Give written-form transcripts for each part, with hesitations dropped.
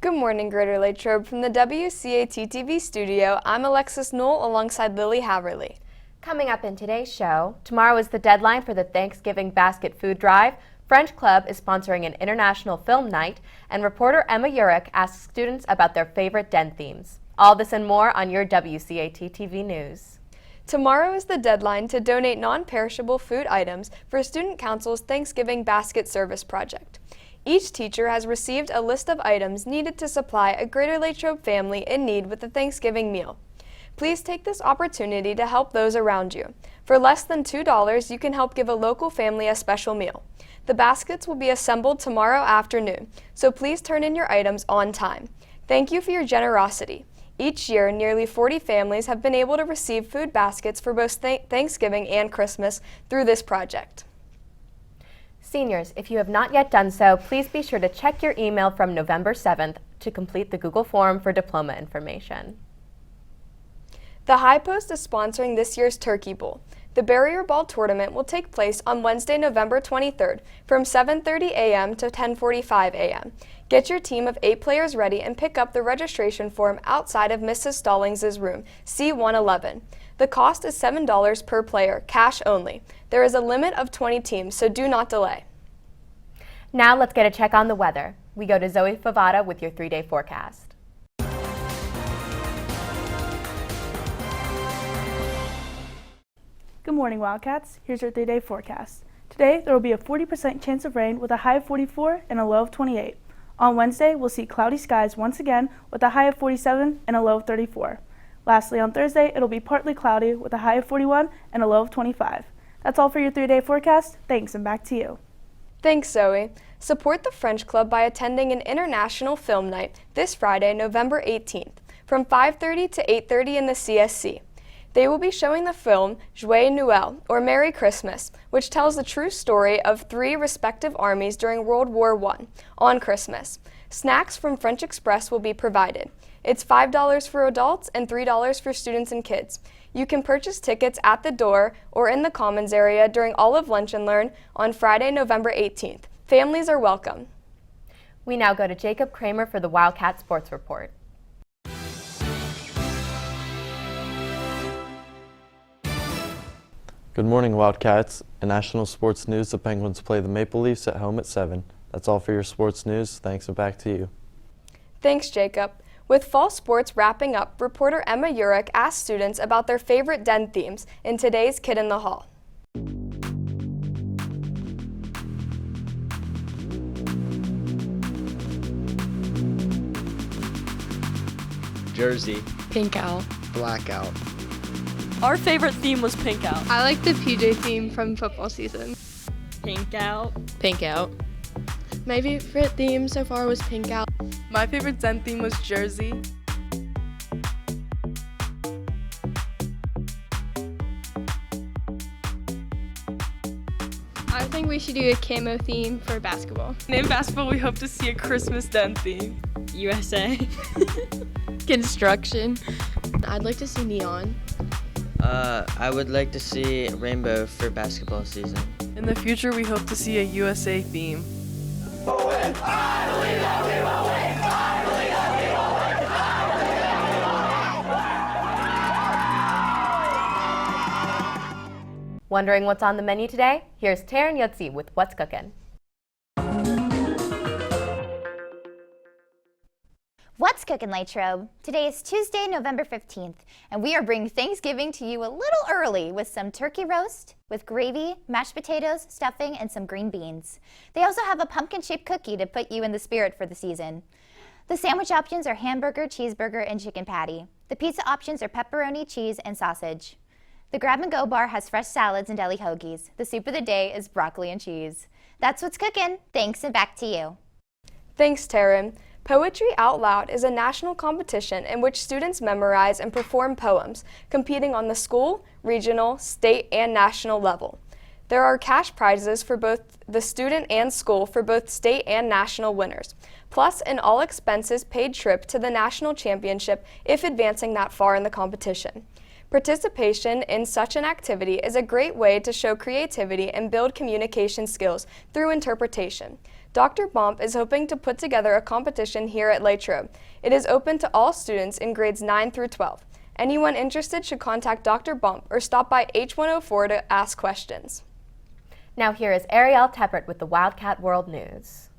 Good morning, Greater Latrobe. From the WCAT-TV studio, I'm Alexis Knoll alongside Lily Haverly. Coming up in today's show, tomorrow is the deadline for the Thanksgiving Basket Food Drive. French Club is sponsoring an international film night, and reporter Emma Urich asks students about their favorite den themes. All this and more on your WCAT-TV news. Tomorrow is the deadline to donate non-perishable food items for Student Council's Thanksgiving Basket Service Project. Each teacher has received a list of items needed to supply a Greater Latrobe family in need with a Thanksgiving meal. Please take this opportunity to help those around you. For less than $2, you can help give a local family a special meal. The baskets will be assembled tomorrow afternoon, so please turn in your items on time. Thank you for your generosity. Each year, nearly 40 families have been able to receive food baskets for both Thanksgiving and Christmas through this project. Seniors, if you have not yet done so, please be sure to check your email from November 7th to complete the Google form for diploma information. The High Post is sponsoring this year's Turkey Bowl. The Barrier Ball tournament will take place on Wednesday, November 23rd from 7:30 a.m. to 10:45 a.m. Get your team of 8 players ready and pick up the registration form outside of Mrs. Stallings' room, C111. The cost is $7 per player, cash only. There is a limit of 20 teams, so do not delay. Now let's get a check on the weather. We go to Zoe Favada with your 3-day forecast. Good morning, Wildcats. Here's your 3-day forecast. Today, there will be a 40% chance of rain with a high of 44 and a low of 28. On Wednesday, we'll see cloudy skies once again with a high of 47 and a low of 34. Lastly, on Thursday, it'll be partly cloudy with a high of 41 and a low of 25. That's all for your 3-day forecast. Thanks, and back to you. Thanks, Zoe. Support the French Club by attending an international film night this Friday, November 18th, from 5:30 to 8:30 in the CSC. They will be showing the film Joyeux Noël, or Merry Christmas, which tells the true story of 3 respective armies during World War I on Christmas. Snacks from French Express will be provided. It's $5 for adults and $3 for students and kids. You can purchase tickets at the door or in the Commons area during all of Lunch and Learn on Friday, November 18th. Families are welcome. We now go to Jacob Kramer for the Wildcat Sports Report. Good morning, Wildcats. In national sports news, the Penguins play the Maple Leafs at home at 7. That's all for your sports news. Thanks, and back to you. Thanks, Jacob. With fall sports wrapping up, reporter Emma Urich asked students about their favorite den themes in today's Kid in the Hall. Jersey. Pink Owl. Blackout. Our favorite theme was Pink Out. I like the PJ theme from football season. Pink Out. Pink Out. My favorite theme so far was Pink Out. My favorite den theme was Jersey. I think we should do a camo theme for basketball. In basketball, we hope to see a Christmas den theme. USA. Construction. I'd like to see neon. I would like to see rainbow for basketball season. In the future, we hope to see a USA theme. Wondering what's on the menu today? Here's Taryn Yotzi with What's Cookin'. What's cooking, Latrobe? Today is Tuesday, November 15th, and we are bringing Thanksgiving to you a little early with some turkey roast with gravy, mashed potatoes, stuffing, and some green beans. They also have a pumpkin-shaped cookie to put you in the spirit for the season. The sandwich options are hamburger, cheeseburger, and chicken patty. The pizza options are pepperoni, cheese, and sausage. The grab-and-go bar has fresh salads and deli hoagies. The soup of the day is broccoli and cheese. That's what's cooking. Thanks, and back to you. Thanks, Taryn. Poetry Out Loud is a national competition in which students memorize and perform poems, competing on the school, regional, state, and national level. There are cash prizes for both the student and school for both state and national winners, plus an all-expenses-paid trip to the national championship if advancing that far in the competition. Participation in such an activity is a great way to show creativity and build communication skills through interpretation. Dr. Bomp is hoping to put together a competition here at Latrobe. It is open to all students in grades 9 through 12. Anyone interested should contact Dr. Bomp or stop by H104 to ask questions. Now here is Ariel Teppert with the Wildcat World News.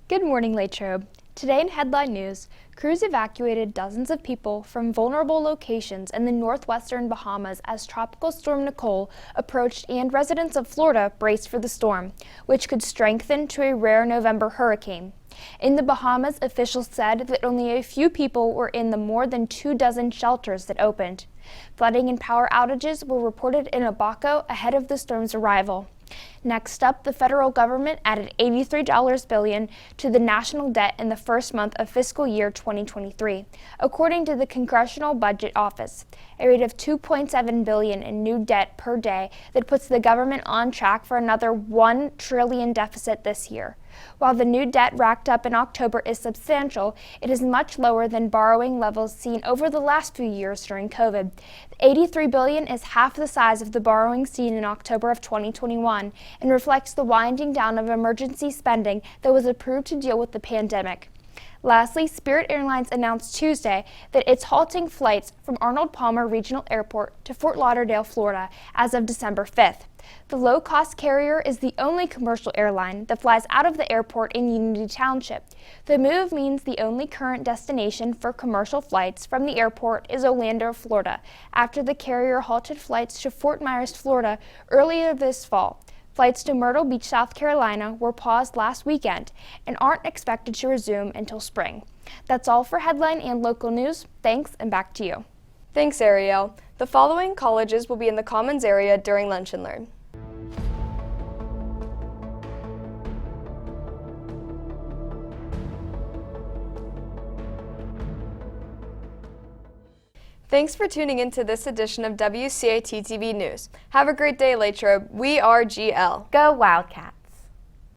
Good morning, Latrobe. Today in headline news, crews evacuated dozens of people from vulnerable locations in the northwestern Bahamas as Tropical Storm Nicole approached and residents of Florida braced for the storm, which could strengthen to a rare November hurricane. In the Bahamas, officials said that only a few people were in the more than 24 shelters that opened. Flooding and power outages were reported in Abaco ahead of the storm's arrival. Next up, the federal government added $83 billion to the national debt in the first month of fiscal year 2023, according to the Congressional Budget Office, a rate of $2.7 billion in new debt per day that puts the government on track for another $1 trillion deficit this year. While the new debt racked up in October is substantial, it is much lower than borrowing levels seen over the last few years during COVID. The $83 billion is half the size of the borrowing seen in October of 2021 and reflects the winding down of emergency spending that was approved to deal with the pandemic. Lastly, Spirit Airlines announced Tuesday that it's halting flights from Arnold Palmer Regional Airport to Fort Lauderdale, Florida, as of December 5th. The low-cost carrier is the only commercial airline that flies out of the airport in Unity Township. The move means the only current destination for commercial flights from the airport is Orlando, Florida, after the carrier halted flights to Fort Myers, Florida, earlier this fall. Flights to Myrtle Beach, South Carolina were paused last weekend and aren't expected to resume until spring. That's all for headline and local news. Thanks, and back to you. Thanks, Ariel. The following colleges will be in the Commons area during Lunch and Learn. Thanks for tuning in to this edition of WCAT TV News. Have a great day, Latrobe. We are GL. Go Wildcats!